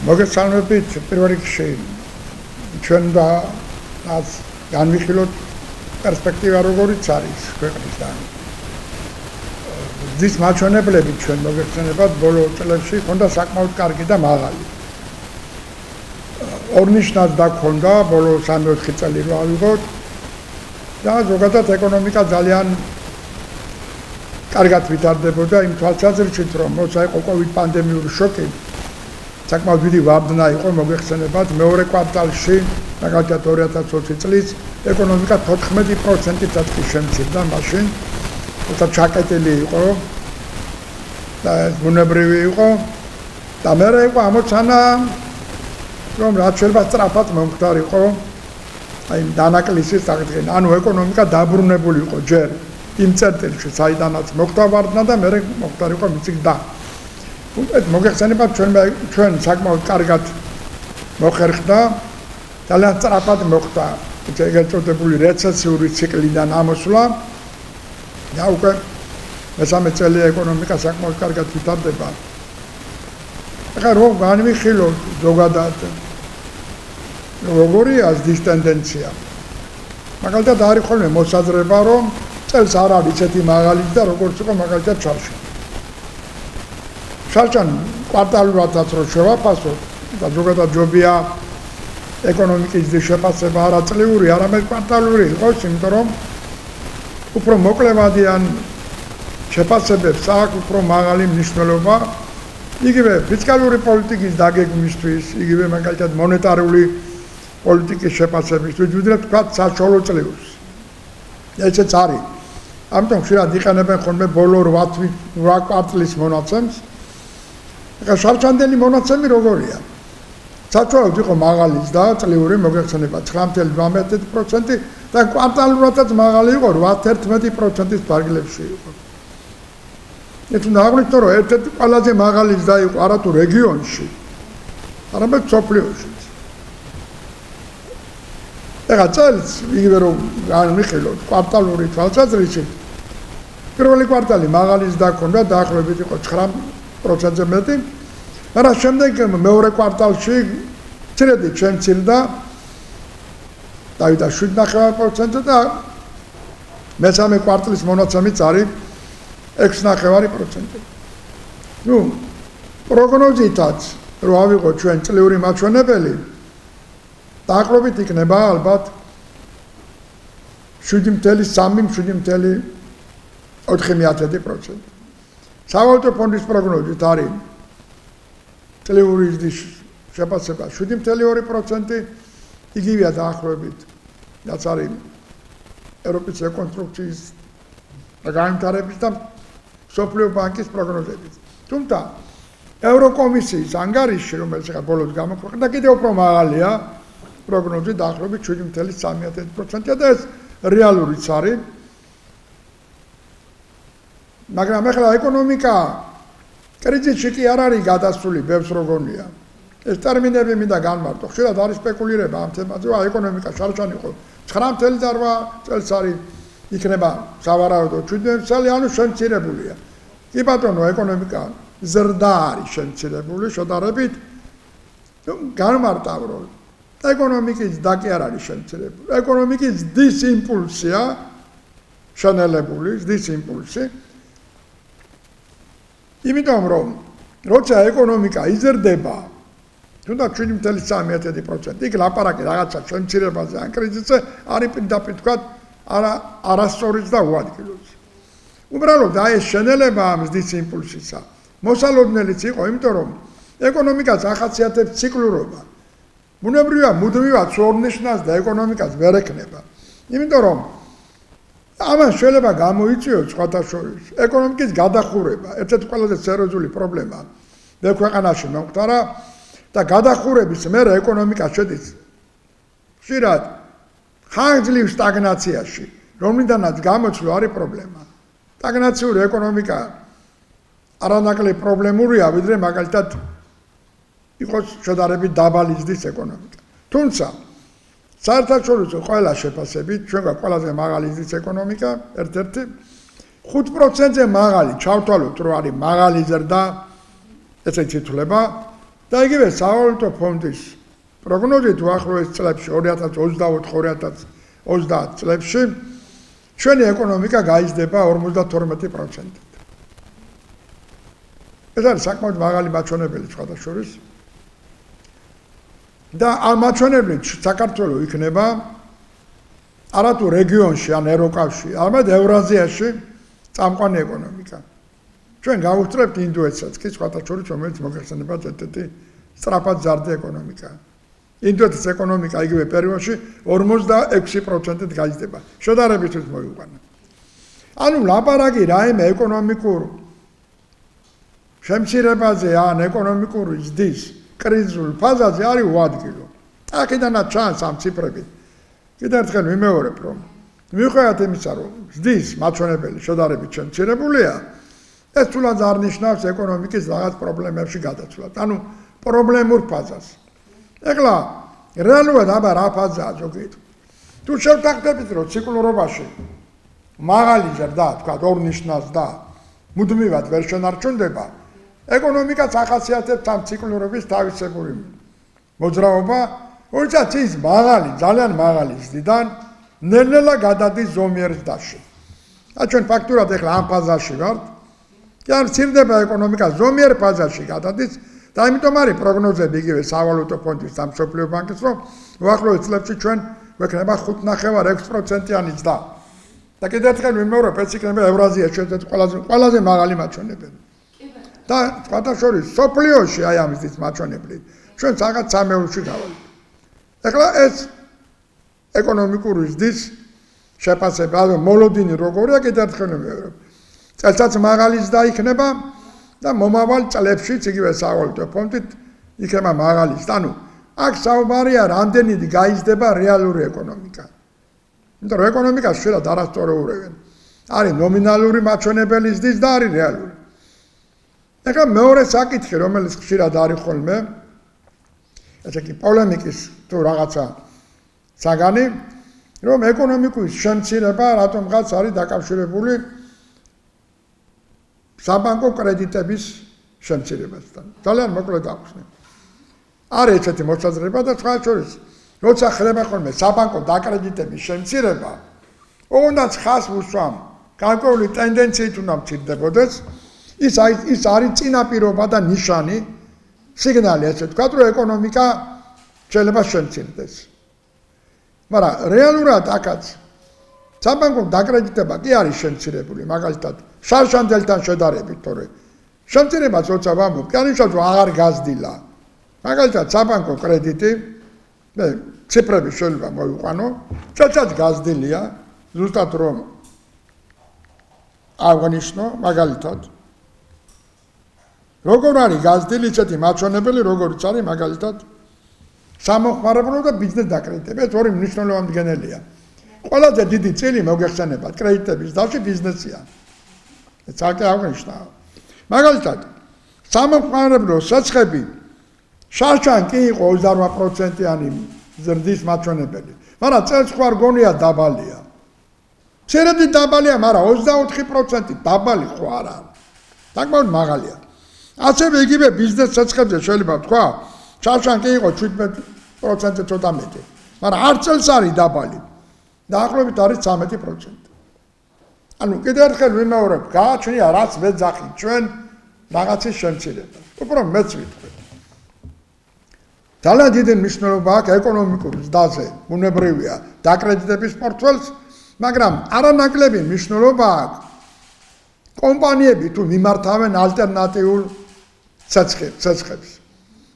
მოგესალმებით პირველ რიგში ჩვენ და განვიხილოთ პერსპექტივა როგორიც არის ქვეყნისგან. ზის მაჩვენებლები ჩვენ მოგეხსენებათ ბოლო წლებში ჰქონდა საკმაოდ კარგი და მაღალი. ორნიშნად დაგქონდა ბოლო 3-4 წელი რო ავიღოთ და ზოგადად ეკონომიკა ძალიან კარგად ვითარდებოდა იმ თვალსაზრისით რომ როცა იყო COVID პანდემიური შოკი საკმაოდ დიდი ვარდნა იყო მოგეხსენებათ მეორე კვარტალში მაგალითად 2020 წლის ეკონომიკა 14%-ით შემცირდა მაშინ როცა ჩაკეტილი იყო და ბუნებრივი იყო და მერე იყო ამოცანა რომ რაც შეიძლება სწრაფად მომხდარიყო აი დანაკლისის აღდგენა ანუ ეკონომიკა დაბრუნებული იყო ჯერ იმ წერტილში საიდანაც მოხდა ვარდნა და მერე მომხდარიყო მიწიგდა მოგეხსენებათ ჩვენ საკმაოდ კარგად მოხერხდა ძალიან სწრაფად მოხდა ეგრეთ წოდებული რეცესიური ციკლიდან ამოსვლა და უკვე მესამე წელი ეკონომიკა საკმაოდ კარგად ვითარდება ახლა რო განვიხილოთ ზოგადად როგორია ზის ტენდენცია მაგალითად არის ხოლმე მოსაზრება რომ წელს არ არის ისეთი მაღალი და როგორც იყო მაგალითად შარშან კვარტალურადაც რო შევაფასოთ და ზოგადად ჯობია ეკონომიკის ზის შეფასება არაწლიური, არამედ კვარტალური იყოს, იმიტომ რომ უფრო მოკლევადიან შეფასებებს აქვს უფრო მაღალი მნიშვნელობა იგივე ფისკალური პოლიტიკის დაგეგმვისთვის, იგივე მაგალითად მონეტარული პოლიტიკის შეფასებისთვის, ვიდრე თქვა საშუალო წლებს. ესეც არის. ამიტომ ხშირად იყენებენ ხოლმე ბოლო 8 კვარტლის მონაცემს. ახლა შარშანდელი მონაცემი როგორია? საშუალოდ იყო მაღალის და წლიური მოგეხსენება 9.12% და კვარტალურადაც მაღალი იყო 8.11%-ის ფარგლებში იყო. ეს უნდა აღვნიშნო რომ ერთ-ერთი ყველაზე მაღალის და იყო არათუ რეგიონში, არამედ სოფლიოში. ეხლა წელს იგივე რომ განვიხილოთ კვარტალური თვალსაზრისით პირველი კვარტალი მაღალის დაქონდა დაახლოებით იყო 9%-ზე მეტი მაგრამ შემდეგ მეორე კვარტალში ცირედით შემცირდა დავიდა 7.5%-ზე და მესამე კვარტლის მონაცემიც არის 6.5%. ნუ პროგნოზითაც რო ავიღოთ ჩვენ წლიური მაჩვენებელი დაახლოებით იქნება ალბათ 7.3-7.4%. სავალუტო ფონდის პროგნოზით არის წლიური ზის შეფასება 7.2%, იგივეა დაახლოებით, რაც არის ევროპის რეკონსტრუქციის და განვითარების და მსოფლიო ბანკის პროგნოზებით. თუმცა ევროკომისიის ანგარიში, რომელიც ახლა ბოლოს გამოქვეყნდა, კიდევ უფრო მაღალია პროგნოზი დაახლოებით 7.3% და ეს რეალურიც არის. მაგრამ ახლა ეკონომიკა კრიზისში კი არ არის გადასული, ბევრს რო გონია. ეს ტერმინები მინდა განმარტო. ხშირად არის სპეკულირება ამ თემაზე, რომ ეკონომიკა შარშან იყო 9.8 წელს არის იქნება სავარაუდოდ 7 წელი, ანუ შემცირებულია. კი ბატონო, ეკონომიკა ზრდა არის შემცირებული, შედარებით განმარტავ რომ ეკონომიკის და კი არ არის შემცირებული. ეკონომიკის ზრდის იმპულსია შენელებული, ზრდის იმპულსი იმიტომ რომ როცა ეკონომიკა იზრდება თუნდაც 7.3%, იქ ლაპარაკი რაღაცა შემცირებაზე ან კრიზისზე არის პირდაპირ თქვა არასწორიც და უადგილოც. უბრალოდ აი ეს შენელება ამ ზრდის იმპულსისა მოსალოდნელიც იყო, იმიტომ რომ ეკონომიკას ახასიათებს ციკლურობა. ბუნებრივია მუდმივად ორნიშნავს და ეკონომიკას ვერ ექნება. იმიტომ რომ ამან შეიძლება გამოიწვიოს სხვათა შორის ეკონომიკის გადახურება, ერთ-ერთი ყველაზე სერიოზული პრობლემა მე ქვეყანაში მომხდარა და გადახურების მერე ეკონომიკა შედის ხშირად ხანგრძლივ სტაგნაციაში, რომლიდანაც გამოცვლა არის პრობლემა. სტაგნაციური ეკონომიკა არანაკლებ პრობლემურია, ვიდრე მაგალითად იყოს შედარებით დაბალი ზრდის ეკონომიკა. თუმცა საერთაშორისო ყველა შეფასებით ჩვენ გვაქვს ყველაზე მაღალი ზრდის ეკონომიკა, ერთ-ერთი 5%-ზე მაღალი, ჩავთვალოთ, რომ არის მაღალი ზრდა, ესეც ითვლება და იგივე სავალუტო ფონდის პროგნოზით უახლოეს წლებში 2024-2030 წლებში ჩვენი ეკონომიკა გაიზრდება 52%-ით. ეს არის საკმაოდ მაღალი მაჩვენებელი სხვადასხვის. და ამ მაჩვენებლით საქართველოს იქნება არათუ რეგიონში ან ევროკავშირში, არამედ ევრაზიაში წამყვანი ეკონომიკა. ჩვენ გავუსწრებთ ინდოეთსაც კი სხვადასხვის, რომელიც მოგეხსენებათ ერთ-ერთი სწრაფად ზარდი ეკონომიკაა. ინდოეთის ეკონომიკა იგივე პერიოდში 46%-ით გაიზრდება. შედარებისთვის მოიყვანა. ანუ ლაპარაკი რაიმე ეკონომიკურ შემცირებაზე ან ეკონომიკური ზრდის კრიზისულ ფაზაზე არის უადგილო. აქედანაც ჩანს ამ ციფრებით. კიდევ ერთხელ ვიმეორებ, რომ მიუხედავად იმისა, რომ ზრდის მაჩვენებელი შედარებით შემცირებულია, ეს თულაც არ ნიშნავს ეკონომიკის რაღაც პრობლემებში გადაცვლას. ანუ პრობლემურ ფაზას. ეხლა რეალურად აბა რა ფაზაა ზოგადად. თუ შევთანხმდებით, რომ ციკლურობაში მაღალი ზრდა, თქვა ორ ნიშნავს და მუდმივად ვერ შენარჩუნდება, ეკონომიკაც ახასიათებს ამ ციკლურობის თავისებური მოძრაობა, როდესაც ის მაღალი, ძალიან მაღალი ზრდიდან ნელ-ნელა გადადის ზომიერ ზრდაში. ჩვენ ფაქტურად ეხლა ამ ფაზაში ვართ, კი არ მცირდება ეკონომიკა ზომიერ ფაზაში გადადის და ამიტომ არის პროგნოზები იგივე სავალუტო ფონდის და მსოფლიო ბანკის, რომ უახლოეს წლებში ჩვენ გვექნება 5.6%-იანი ზრდა. და კიდევ ერთხელ ვიმეორებ, ეს იქნება ევრაზიაში ყველაზე მაღალი მაჩვენებელი. და სხვადასხვა სოფლიოში აი ამ ზრდის მაჩვენებლით ჩვენ რაღაც სამეულში გავალთ. ეხლა ეს ეკონომიკური ზრდის შეფასება, მოლოდინი როგორია, კიდევ ერთხელ ვიმეორებ. წელსაც მაღალი ზრდა იქნება და მომავალ წლებშიც იგივე სავალუტო ფონდით იქნება მაღალი ზრდა. ანუ აქ საუბარია რამდენიც გაიზრდება რეალური ეკონომიკა. იმიტომ რომ ეკონომიკას შეიძლება არასწორეურევენ. არის ნომინალური მაჩვენებელი ზრდის და არის რეალური. ეხლა მეორე საკითხი, რომელიც ხშირად არის ხოლმე, ესე იგი პოლემიკის თუ რაღაცა საგანი, რომ ეკონომიკის შემცირება რატომღაც არის დაკავშირებული საბანკო კრედიტების შემცირებასთან. ძალიან მოკლედ აღვხსნე. არის ესეთი მოსაზრება და სხვა შორის, როცა ხდება ხოლმე საბანკო დაკრედიტების შემცირება, ოღონდ ხას უსვამ, გარკვეული ტენდენციით უნდა მცირდებოდეს. ის არის წინაპირობა და ნიშანი, სიგნალი ასე ვთქვათ, რომ ეკონომიკა შეიძლება შემცირდეს. მაგრამ რეალურად აქაც საბანკო დაკრედიტება კი არის შემცირებული, მაგალითად, შარშანდელთან შედარებით, თორე შემცირებას როცა ვამბობ, განსაკუთრებით რომ აღარ გაზრდილა. მაგალითად, საბანკო კრედიტი, მე ციფრები შეიძლება მოვიყვანო, ცოტაც გაზრდილია, ზუსტად რომ აღნიშნო, მაგალითად როგორ არის გაზრდილი ისეთი მაჩვენებელი, როგორც არის მაგალითად სამოხმარებლო და ბიზნეს დაკრედიტება, ეს ორი მნიშვნელოვანი მდგენელია. ყველაზე დიდი წილი მოგეხსენებათ კრედიტების დაში ბიზნესია. ეს აქ აღნიშნა. მაგალითად, სამოხმარებლო საცხები შარშან კი იყო 28%-იანი ზრდის მაჩვენებელი, მაგრამ წელს ხوار გონია დაბალია. ცერედი დაბალია, მაგრამ 24% დაბალი ხო არა. საკმაოდ მაღალია. ასევე იგივე ბიზნეს საცხებზე შეიძლება ვთქვა, შარშან კი იყო 17%-ზე ცოტა მეტი, მაგრამ არ წელს არის დაბალი. დაახლოებით არის 13%. ანუ კიდევ ერთხელ ვიმეორებ, გააჩნია რაც მეძახით ჩვენ რაღაცის შემცირებას. უბრალოდ მეც ვიტყვი. ძალიან დიდი მნიშვნელობა აქვს ეკონომიკურ ზრდაზე, ბუნებრივია, დაკრედიტების პორტფელს, მაგრამ არანაკლები მნიშვნელობა აქვს კომპანიები თუ მიმართავენ ალტერნატიულ ცეცხლებს.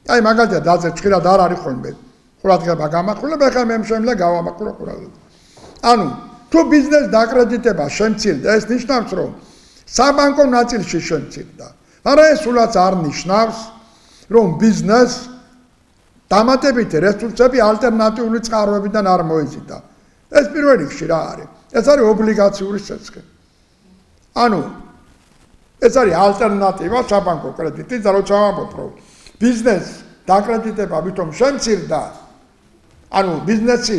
აი მაგალითად, დაზე ხშირად არ არის ხოლმე ყურადღება გამახვილება, ხა მე შემიძლია გავამახვილო ყურადღება. ანუ თუ ბიზნეს დაკრედიტება შემცირდა, ეს ნიშნავს, რომ საბანკო ნაწილში შემცირდა. არა ეს სულაც არ ნიშნავს, რომ ბიზნეს დამატებითი რესურსები ალტერნატიული წყაროებიდან არ მოიზიდა. ეს პირველ რიგში რა არის? ეს არის ობლიგაციური სესხი. ანუ ეს არის ალტერნატივა საბანკო კრედიტის და როცა ვამბობ, რომ ბიზნეს დაკრედიტება ვითომ შემცირდა, ანუ ბიზნესი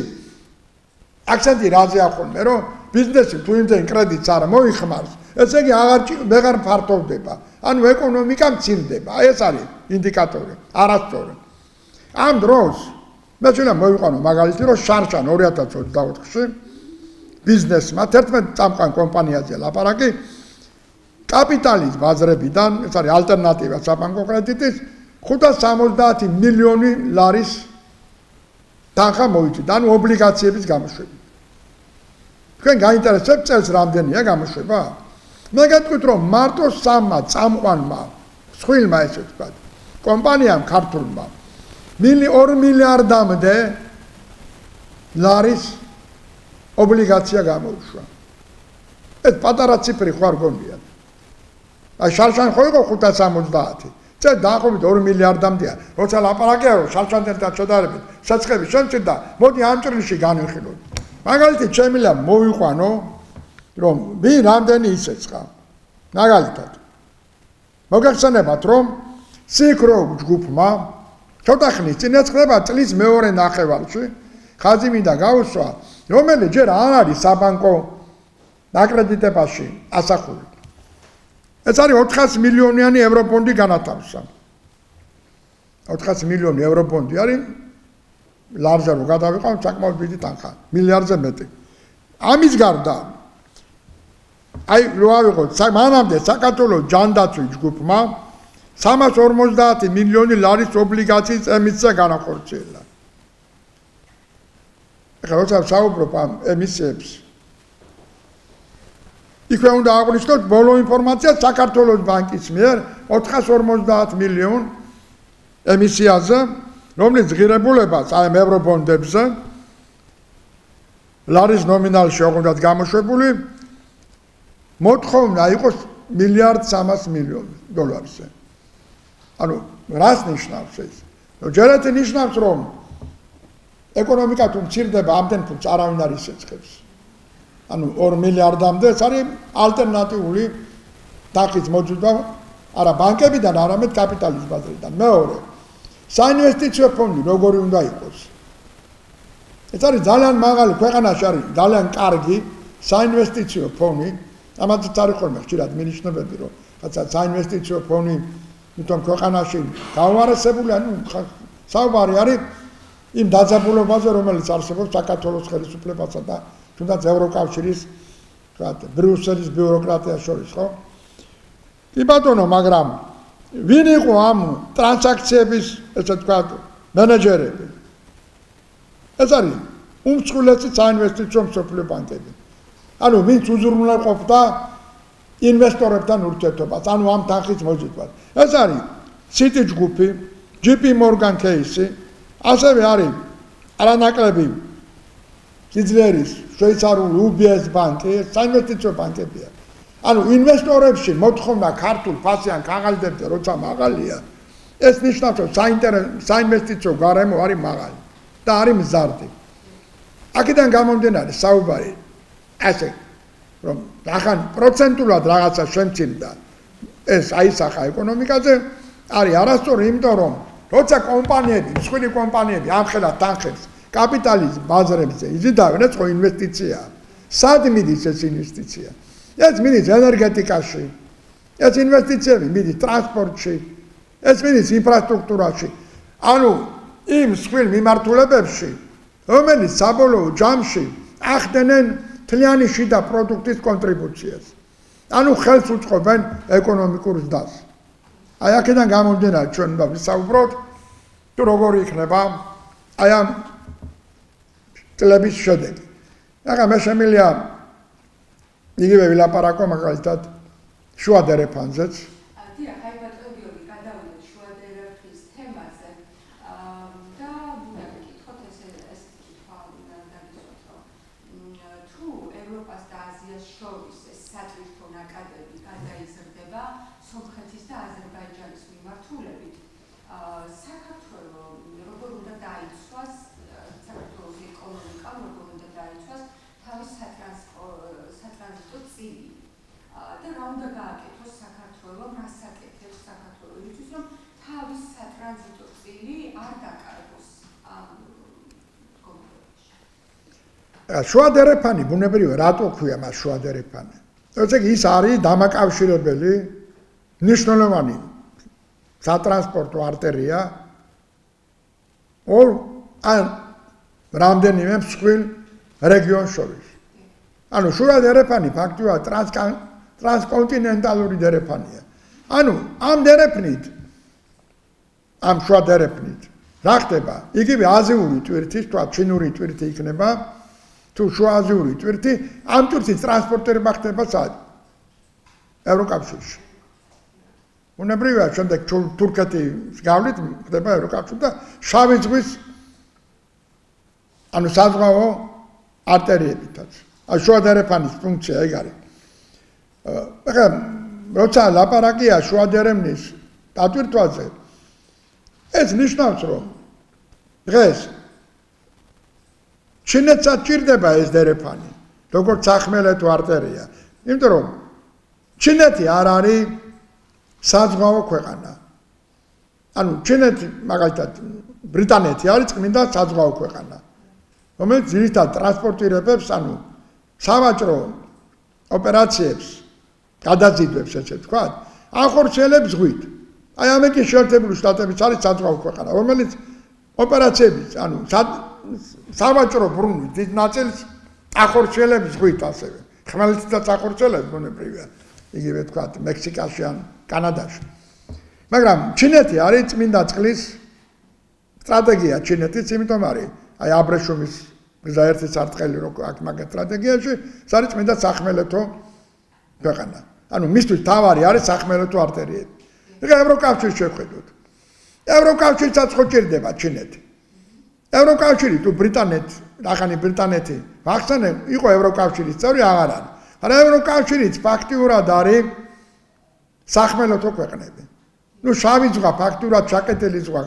აქცენტი რაზე ახონმე, რომ ბიზნესი თუ იმდენ კრედიტს არ მოიხმარს, ესე იგი აღარ ფართოვდება, ანუ ეკონომიკა მცირდება. ეს არის ინდიკატორი, არასწორი. ამ დროს მე შეიძლება მოვიყვანო მაგალითი, რომ შარშან 2024-ში ბიზნესმა 11 წამყვან კომპანიაზე ლაპარაკი კაპიტალის ბაზრებიდან, ეს არის ალტერნატივა საბანკო კრედიტის 570 მილიონი ლარის თანხა მოიწვია, ანუ ობლიგაციების გამოშვება. თქვენ გაინტერესებთ წელს რამდენია გამოშვება? მე გეტყვით, რომ მარტო 3 წამყვანმა, სხვილმა ესე ვთქვათ, კომპანიამ ქართულმა 2 მილიარდამდე ლარის ობლიგაცია გამოუშვა. ეს პატარა ციფრი ხო არ გონიათ? აი შარშან ხო იყო 570. წე დაახლოებით 2 მილიარდამდეა. როცა ლაპარაკია, რომ შარშანთან შედარებით საწყები შემცირდა, მოდი ამ ჭრილში განვიხილოთ. მაგალითად, შემიძლია მოვიყვანო, რომ ვინ რამდენი ისეცხა. მაგალითად, მოგეხსენებათ, რომ სიკრო ჯგუფმა ცოტა ხნის წინ ეწყდება წლის მეორე ნახევარში ხაზი მინდა გაუსვა, რომელიც ჯერ არ არის საბანკო დაკრედიტებაში ასახული. ეს არის 400 მილიონიანი ევროპონდი განათავსა. 400 მილიონი ევროპონდი არის ლარზე რო გადავიყავ საკმაოდ დიდი თანხა, მილიარდზე მეტი. ამის გარდა აი რო ავიღოთ, მანამდე საქართველოს ჯანდაცვის ჯგუფმა 350 მილიონი ლარის ობლიგაციის ემისია განახორციელა. ეხლა როცა საუბრობ ამ ემისიებს, იქვე უნდა აღვნიშნოთ ბოლო ინფორმაცია საქართველოს ბანკის მიერ 450 მილიონ ემისიაზე, რომლის ღირებულებას აი ევრობონდებზე ლარის ნომინალში ოღონდ გამოშვებული მოთხოვნა იყოს 1.3 მილიარდზე. ანუ რას ნიშნავს ეს? ჯერეთი ნიშნავს, რომ ეკონომიკა თუ მცირდება, ამდენ ფულს არავინ არ ისეცხებს. ანუ 2 მილიარდამდე ეს არის ალტერნატიული თანხის მოძებნა არა ბანკებიდან, არამედ კაპიტალის ბაზრიდან. მეორე, საინვესტიციო ფონდი როგორი უნდა იყოს? ეს არის ძალიან მაღალი, ქვეყანაში არის ძალიან კარგი საინვესტიციო ფონდი, ამათაც არის ხოლმე ხშირად მინიშნებები, რომ ხაცა საინვესტიციო ფონდი თვითონ ქვეყანაში გაუარესებული, ანუ საუბარი არის იმ დაძაბულობაზე, რომელიც არსებობს საქართველოს ხელისუფლებასა და თუნდაც ევროკავშირის ბრიუსელის ბიუროკრატიას შორის, ხო? კი ბატონო, მაგრამ ვინ იყო ამ ტრანზაქციების, ესე ვთქვათ, მენეჯერები? ეს არის უმსხვილესი საინვესტიციო მსოფლიო ბანკები. ანუ ვინც უზრუნველყოფდა ინვესტორებთან ურთიერთობას, ანუ ამ თანხის მოძიებას. ეს არის Citi ჯგუფი, JP Morgan Chase, ასევე არის არანაკლები სიძლიერის შვეიცარიული UBS ბანკი, საინვესტიციო ბანკებია. ანუ ინვესტორებში მოთხოვნა ქართულ ფასიან ქაღალდებზე, როცა მაღალია, ეს ნიშნავს, რომ საინვესტიციო გარემო არის მაღალი და არის მზარდი. აქედან გამომდინარე საუბარი ასე, რომ ახან პროცენტულად რაღაცა შემცირდა, ეს აისახა ეკონომიკაზე, არის არასწორი, იმიტომ რომ როცა კომპანიები, მსხვილი კომპანიები ამხელა თანხებს კაპიტალის ბაზრებზე იზიდავენ, ეს ხო ინვესტიციაა. სად მიდის ეს ინვესტიცია? ეს მიდის ენერგეტიკაში, ეს ინვესტიციები მიდის ტრანსპორტში, ეს მიდის ინფრასტრუქტურაში. ანუ იმ მსხვილ მიმართულებებში, რომელიც საბოლოო ჯამში ახდენენ მთლიანი შიდა პროდუქტის კონტრიბუციას. ანუ ხელს უწყობენ ეკონომიკურ ზრდას. აი აქედან გამომდინარე ჩვენ უნდა ვისაუბროთ, თუ როგორი იქნება აი ამ წლების შედეგი. ახლა მე შემიძლია იგივე ვილაპარაკო მაგალითად შუა დერეფანზეც. დიახ, აი ბატონო გიორგი, გადავიდეთ შუა დერეფნის თემაზე და უნდა გითხოთ ეს კითხვა დაგისვათ, რომ თუ სომხეთის და აზერბაიჯანის მიმართულებით საქართველო როგორ უნდა დაიცვას საქართველოს ეკონომიკამ როგორ უნდა დაიცვას თავის სატრანზიტო წილი და რა უნდა გააკეთოს საქართველომ, რას აკეთებს საქართველო იმისთვის, რომ თავის სატრანზიტო წილი არ დაკარგოს ამ კონფლიქტში. შუადერეფანი ბუნებრივია, რატო ქვია მას შუადერეფანი? ესე იგი ის არის დამაკავშირებელი მნიშვნელოვანი სატრანსპორტო არტერია რამდენიმე მსხვილ რეგიონს შორის. ანუ შუადერეფანი ფაქტობრივად ტრანსკონტინენტალური დერეფანია. ანუ ამ დერეფნით, ამ შუადერეფნით რა ხდება? იგივე აზიური ტვირთის, თქვა ჩინური ტვირთი იქნება, თუ შუააზიური ტვირთი, ამ ტვირთის ტრანსპორტირება ხდება სად? ევროკავშირში. ბუნებრივია, შემდეგ თურქეთის გავლით ხდება ევროკავშირში და შავი ზღვის ანუ საზღვაო არტერიებითაც. შუადერეფანის ფუნქცია ეგ არის. ეხლა როცა ლაპარაკია შუადერეფნის დატვირთვაზე, ეს ნიშნავს, რომ დღეს ჩინეთსაც ჭირდება ეს დერეფანი, როგორც სახმელეთო არტერია. იმიტომ რომ ჩინეთი არ არის საზღვაო ქვეყანა. ანუ ჩინეთი, მაგალითად, ბრიტანეთი არის წმინდა საზღვაო ქვეყანა, რომელიც ძირითადად ტრანსპორტირებს, ანუ სავაჭრო ოპერაციებს გადაძიდვებს, ესე ვთქვათ, ახორციელებს ზღვით. აი ამერიკის შეერთებული შტატების არის საზღვაო ქვეყანა, რომელიც ოპერაციების, ანუ სავაჭრო ბრუნვის დიდ ნაწილს ახორციელებს ზღვით ასევე. ხმელეთითაც ახორციელებს ბუნებრივია, იგივე ვთქვათ, მექსიკაში ან კანადაში. მაგრამ ჩინეთი არის წმინდა წყლის სტრატეგია ჩინეთის, იმიტომ არის აი აბრეშუმის ერთი სარტყელი რო აქ მაგათ სტრატეგიაში, ეს არის წმინდა სახმელეთო ქვეყანა. ანუ მისთვის თავარი არის სახმელეთო არტერიები. ეხლა ევროკავშირს შევხედოთ. ევროკავშირსაც ხო ჭირდება ჩინეთი. ევროკავშირი თუ ბრიტანეთი, ახალი ბრიტანეთი, ახსენე იყო ევროკავშირის წევრი აღარ არის. მაგრამ ევროკავშირიც ფაქტიურად არის სახმელეთო ქვეყნები. ნუ შავი ზღვა ფაქტიურად ჩაკეტილი ზღვა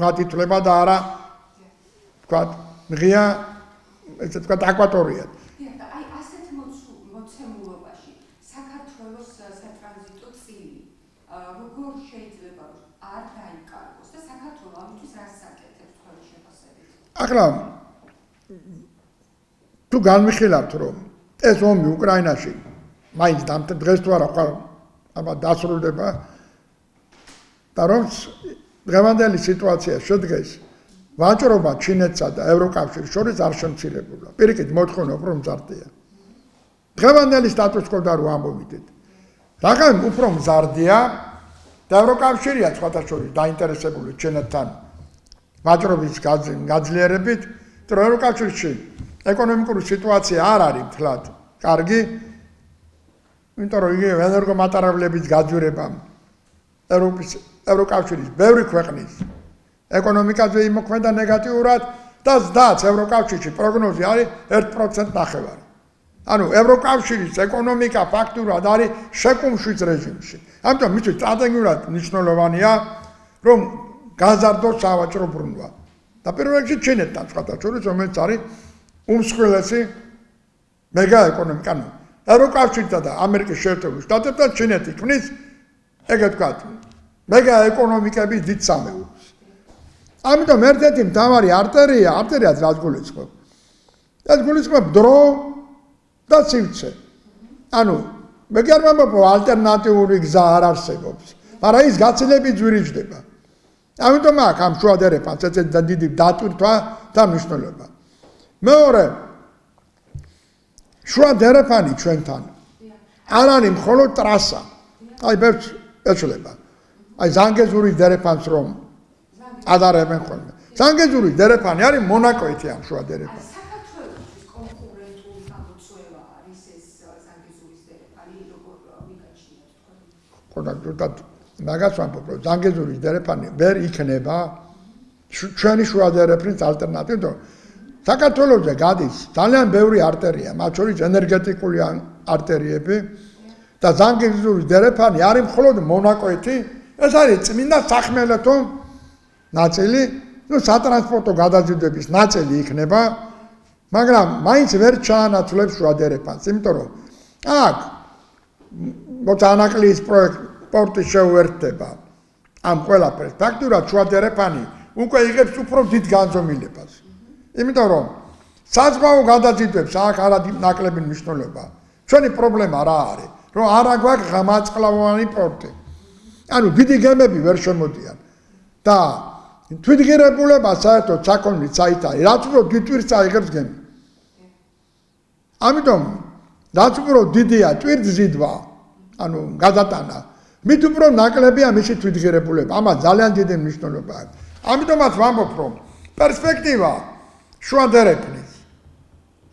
გათითლება და არა ვთქვათ, ღია ესე ვთქვათ აკვატორია. აი ასეთ მოცემულობაში საქართველოს სატრანზიტო წილი როგორ შეიძლება არ დაიკარგოს და საქართველო ამისთვის რას აკეთებს თქვენი შეფასებით? ახლა თუ განვიხილავთ, რომ ეს ომი უკრაინაში მაინც დღეს თუ არა აბა დასრულდება და რომ დღევანდელი სიტუაცია შედგეს ვაჭრობა ჩინეთსა და ევროკავშირის შორის არ შემცირებულა. პირიქით მოთხოვნა უფრო მზარდია. დღევანდელი სტატუს-კვო რო ამოვიდეთ. რაგან უფრო მზარდია და ევროკავშირია სხვათა შორის დაინტერესებული ჩინეთთან ვაჭრობის გაძლიერებით, რომ ევროკავშირში ეკონომიკური სიტუაცია არ არის მთლად კარგი, იმიტომ რომ იგივე ენერგომატარებლების გაძვირებამ ევროკავშირის ბევრი ქვეყნის ეკონომიკაზე იმოქმედა ნეგატიურად და ზდაც ევროკავშირში პროგნოზი არის 1% ნახევარი. ანუ ევროკავშირის ეკონომიკა ფაქტურად არის შეკუმშვის რეჟიმში. ამიტომ მისთვის სტრატეგიულად მნიშვნელოვანია, რომ გაზარდოს სავაჭრო ბრუნვა. და პირველ რიგში ჩინეთთან სხვათა შორის, რომელიც არის უმსხვილესი მეგა ეკონომიკა. ევროკავშირსა და ამერიკის შეერთებული შტატებთან ჩინეთი ქმნის, ეგრეთ ვთქვათ, მეგა ეკონომიკების დიდ სამეურს. ამიტომ ერთ-ერთი მთავარი არტერიაც რაც გულისხმობს. ეს გულისხმობს დრო და სივრცე. ანუ მე კი არ ვამბობ, ალტერნატიული გზა არ არსებობს, მაგრამ ის გაცილებით ძვირიჯდება. ამიტომ აქ ამ შუადერეფანს ესეთი დიდი დატვირთვა და მნიშვნელობა. მეორე შუადერეფანი ჩვენთან არ არის მხოლოდ ტრასა. აი ბევრს ეცვლება. აი ზანგეზურის დერეფანს რომ ადარებენ ხოლმე. ზანგეზურის დერეფანი არის მონაკოეთი ამ შუადერეფანი. საქართველოს კონკურენტული გამოწვევა არის ეს ზანგეზურის დერეფანი, როგორ მიგაჩნიათ თქვენ? ხოდა მაგას ვამბობ, რომ ზანგეზურის დერეფანი ვერ იქნება ჩვენი შუადერეფნის ალტერნატივა. საქართველოზე გადის ძალიან ბევრი არტერია, მათ შორის ენერგეტიკული არტერიები და ზანგეზურის დერეფანი არის მხოლოდ მონაკვეთი, ეს არის წმინდა სახმელეთო ნაწილი, სატრანსპორტო გადაზიდვების ნაწილი იქნება, მაგრამ მაინც ვერ ჩაანაცვლებს შუა დერეფანს, იმიტომ რომ აქ მოწანაკლის პროექტი შეუერთდება ამ ყველაფერს. ფაქტურად შუა დერეფანი უკვე იღებს უფრო დიდ განზომილებას. იმიტომ რომ საზღვაო გადაზიდვებს აქ არა ნაკლები მნიშვნელობა. ჩვენი პრობლემა რა არის? რომ არა გვაქვს ღამაწყლავანი პორტი. ანუ დიდი გემები ვერ შემოდიან და თვითღირებულება საერთოდ საქონლით საით არის, რაც უფრო დიდ ტვირთს აიღებს გემი. ამიტომ რაც უფრო დიდია ტვირთზიდვა, ანუ გადატანა, მით უფრო ნაკლებია მისი თვითღირებულება. ამას ძალიან დიდი მნიშვნელობა აქვს. ამიტომაც ვამბობ, რომ პერსპექტივა შუა დერეფნის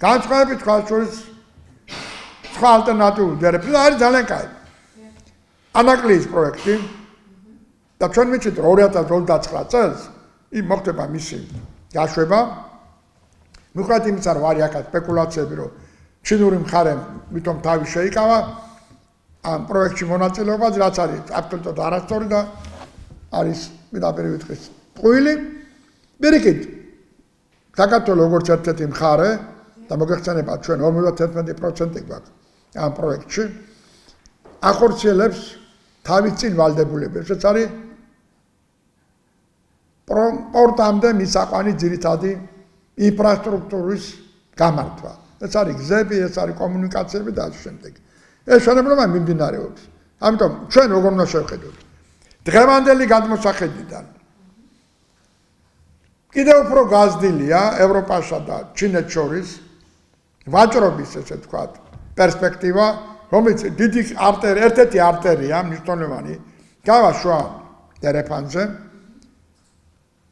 განსხვავებით სხვა შორის სხვა ალტერნატიული დერეფნის არის ძალიან კაი. ანაკლიის პროექტი და ჩვენ ვიცით 2029 წელს მოხდება მისი გაშვება. მიუხედავად იმისა, რომ არის აქ სპეკულაციები, რომ ჩინური მხარემ ვითომ თავი შეიკავა ამ პროექტში მონაწილეობაზე, რაც არის აბსოლუტურად არასწორი და არის პირდაპირ ვიტყვის ტყუილი. პირიქით, საქართველოს როგორც ერთ-ერთი მხარე და მოგეხსენებათ ჩვენ 51% გვაქვს ამ პროექტში, ახორციელებს თავის წინ ვალდებულებებს, ეს არის პორტამდე მისაყვანი ძირითადი ინფრასტრუქტურის გამართვა. ეს არის გზები, ეს არის კომუნიკაციები და ასე შემდეგ. ეს შენობლობა მიმდინარეობს. ამიტომ ჩვენ როგორ უნდა შევხედოთ? დღევანდელი გადმოსახედიდან კიდევ უფრო გაზრდილია ევროპასა და ჩინეთს შორის ვაჭრობის, ესე ვთქვათ, პერსპექტივა, რომელიც დიდი ერთ-ერთი არტერია მნიშვნელოვანი გავა შუა დერეფანზე.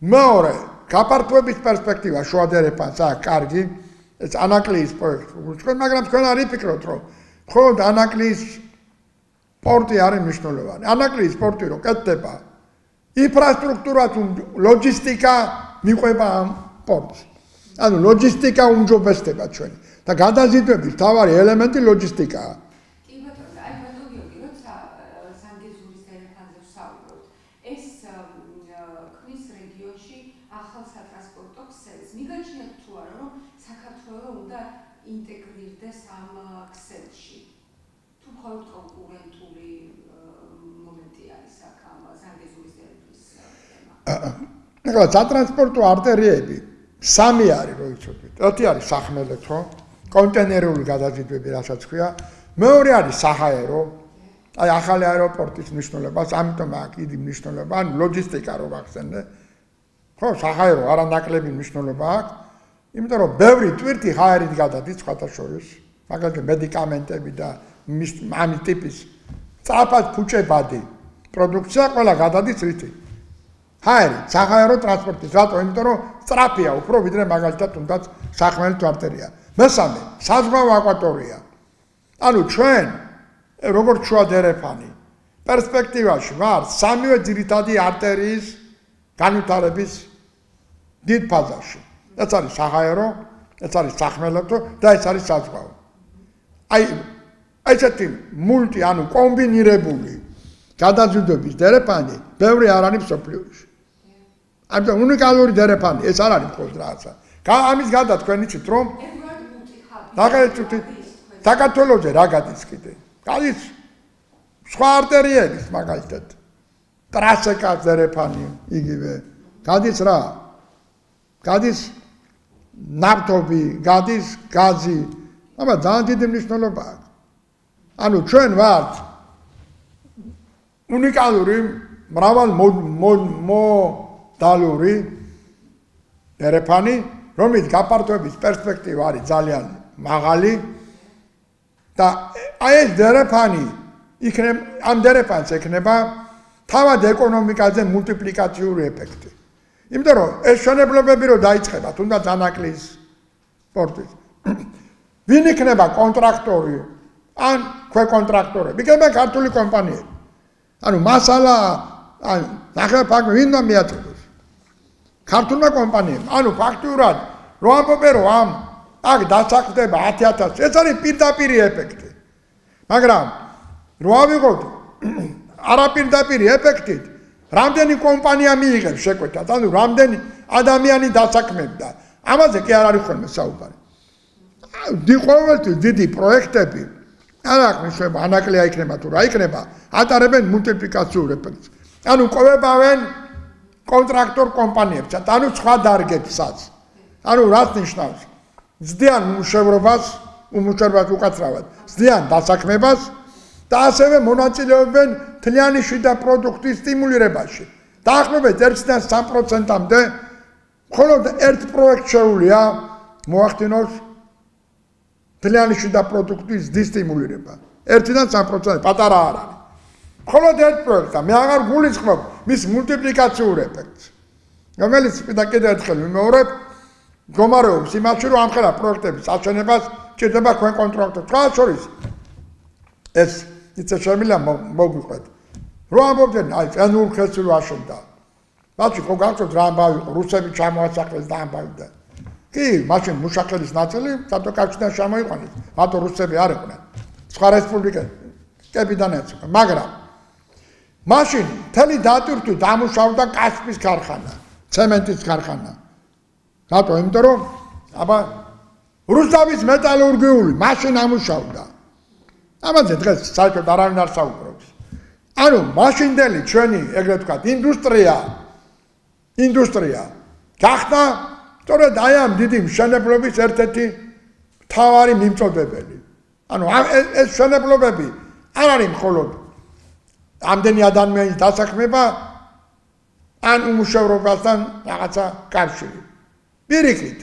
მეორე, გაფართოების პერსპექტივა შუა დერეფანსაა კარგი, ეს ანაკლიის პროექტი. მაგრამ თქვენ არ იფიქროთ, რომ მხოლოდ ანაკლიის პორტი არის მნიშვნელოვანი. ანაკლიის პორტი რო კეთდება, ინფრასტრუქტურა თუ ლოჯისტიკა მიყვება ამ პორტს. ანუ ლოჯისტიკა უმჯობესდება ჩვენი და გადაზიდვების მთავარი ელემენტი ლოჯისტიკაა. კი ბატონო, აი ბატონო გიორგი, როცა ზანგეზურის დერეფანზე ვსაუბრობთ, ეს ქმნის რეგიონში ახალ სატრანსპორტო ქსელს. მიგაჩნიათ თუ არა, რომ საქართველოს უნდა ინტეგრირდეს ამ ქსელში? თუ მხოლოდ კონკურენტული მომენტი არის აქ ამ ზანგეზურის დერეფნის თემა? ეხლა სატრანსპორტო არტერიები სამი არის, რო იცოდეთ. ერთი არის სახმელეთო, კონტეინერული გადაზიდვები, რასაც ქვია. მეორე არის საჰაერო, აი ახალი აეროპორტის მნიშვნელობას, ამიტომ აქვს დიდი მნიშვნელობა, ანუ ლოჯისტიკა რო ვახსენე. ხო, საჰაერო არანაკლები მნიშვნელობა აქვს, იმიტომ რომ ბევრი ტვირთი ჰაერით გადადის სხვათა შორის, მაგალითად მედიკამენტები და ამის ტიპის სწრაფად ფუჭებადი პროდუქცია ყველა გადადის რითი? ჰაერით, საჰაერო ტრანსპორტით. რატო? იმიტომ რომ სწრაფია უფრო ვიდრე მაგალითად თუნდაც სახმელეთო არტერია. მესამე, საზღვაო აკვატორია. ანუ ჩვენ როგორც შუა დერეფანი პერსპექტივაში ვარ სამივე ძირითადი არტერიის განვითარების დიდ ფაზაში. ეს არის საჰაერო, ეს არის სახმელეთო და ეს არის საზღვაო. აი ესეთი მულტი, ანუ კომბინირებული გადაზიდვების დერეფანი ბევრი არ არის მსოფლიოში. ამიტომ უნიკალური დერეფანი ეს არ არის მხოლოდ რაღაცა. ამის გარდა თქვენ იცით რომ საქართველოზე რა გადის კიდე? გადის სხვა არტერიების მაგალითად ტრასეკას დერეფანი იგივე. გადის რა? გადის ნავთობი, გადის გაზი. აბა ძალიან დიდი მნიშვნელობა აქვს. ანუ ჩვენ ვართ უნიკალური მრავალ მოდალური დერეფანი, რომელიც გაფართოების პერსპექტივა არის ძალიან მაღალი და აი ეს დერეფანი ამ დერეფანს ექნება თავად ეკონომიკაზე მულტიპლიკაციური ეფექტი. იმიტომ რომ ეს მშენებლობები რო დაიწყება, თუნდაც ანაკლიის პორტის, ვინ იქნება კონტრაქტორი ან ქვეკონტრაქტორები? იქნება ქართული კომპანიები. ანუ მასალა, ანუ ნახე ფაქტი ვინ უნდა მიაწოდოს? ქართულმა კომპანიებმა. ანუ ფაქტურად რო ამბობენ რომ აქ დასაქმდება 10,000, ეს არის პირდაპირი ეფექტი. მაგრამ რო ავიღოთ არაპირდაპირ ეფექტით, რამდენი კომპანია მიიღებს შეკვეთას, ანუ რამდენი ადამიანი დასაქმებდა. ამაზე კი არ არის ხოლმე საუბარი. ყოველთვის დიდი პროექტები, არ აქვს მნიშვნელობა, ანაკლია იქნება თუ რა იქნება, ატარებენ მულტიპლიკაციურ ეფექტს. ანუ ყვებავენ კონტრაქტორ კომპანიებსაც, ანუ სხვა დარგებსაც. ანუ რაც ნიშნავს? ზდიან უმუშევრობას უკაცრავად, ზდიან დასაქმებას და ასევე მონაწილეობენ თლიანი შიდა პროდუქტის სტიმულირებაში. დაახლოებით 1-3%-მდე მხოლოდ ერთ პროექტს შეუძლია მოახდინოს თლიანი შიდა პროდუქტის ზრდის სტიმულირება. 1-3% პატარა არ არის. მხოლოდ ერთ პროექტს და მე აღარ გულისხმობ მის მულტიპლიკაციურ ეფექტს. რომელიც და კიდევ ერთხელ ვიმეორებ, მდგომარეობს იმაში, რომ ამხელა პროექტების აშენებას ჭირდება თქვენ კონტრაქტორს. სხვა შორის ეს იცი შემიძლია მოგვიყვეთ. რო ამბობდნენ, აი, წერნულ ხელს რო აშენდა. ბაჭი, ხო გახსოვთ რა ამბავი იყო, რუსები ჩამოასახლეს და ამბავდა. კი, მაშინ მუშახელის ნაწილი საბჭოთა კავშირიდან შემოიყვანეს, მათო რუსები არ იყვნენ. სხვა რესპუბლიკებიდან ეწვა, მაგრამ მაშინ მთელი დატვირთვით ამუშავდა კასპის ქარხანა, ცემენტის ქარხანა. რატო? იმიტომ რომ აბა რუსთავის მეტალურგიული მაშინ ამუშავდა. ამაზე დღეს საერთოდ არავინ არ საუბრობს. ანუ მაშინდელი ჩვენი ეგრეთ ვთქვათ ინდუსტრია გახდა სწორედ აი ამ დიდი მშენებლობის ერთ-ერთი მთავარი მიმწოდებელი. ანუ ეს მშენებლობები არ არის მხოლოდ ამდენი ადამიანის დასაქმება ან უმუშევრობასთან რაღაცა კავშირი. პირიქით,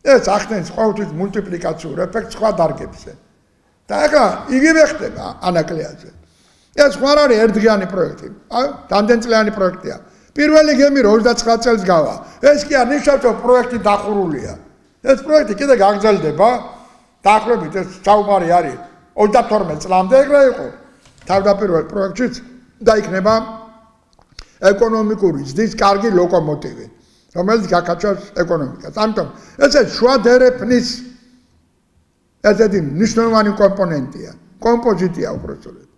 ეს ახდენს ყოველთვის მულტიპლიკაციურ ეფექტს სხვა დარგებზე. და ახლა იგივე ხდება ანაკლიაზე. ეს ხო არ არის ერთდღიანი პროექტი, რამდენწლიანი პროექტია. პირველი გემი 29 წელს გავა. ეს კი არ ნიშნავს, რომ პროექტი დახურულია. ეს პროექტი კიდე გაგრძელდება. დაახლოებით ეს საუბარი არის 32 წლამდე ეგრე იყო. თავდაპირველ პროექტშიც და იქნება ეკონომიკური ზრდის კარგი ლოკომოტივი, რომელიც გაკაჩავს ეკონომიკას. ამიტომ ესე შუა დერეფნის ერთ-ერთი მნიშვნელოვანი კომპონენტია, კომპოზიტია უბრალოდ.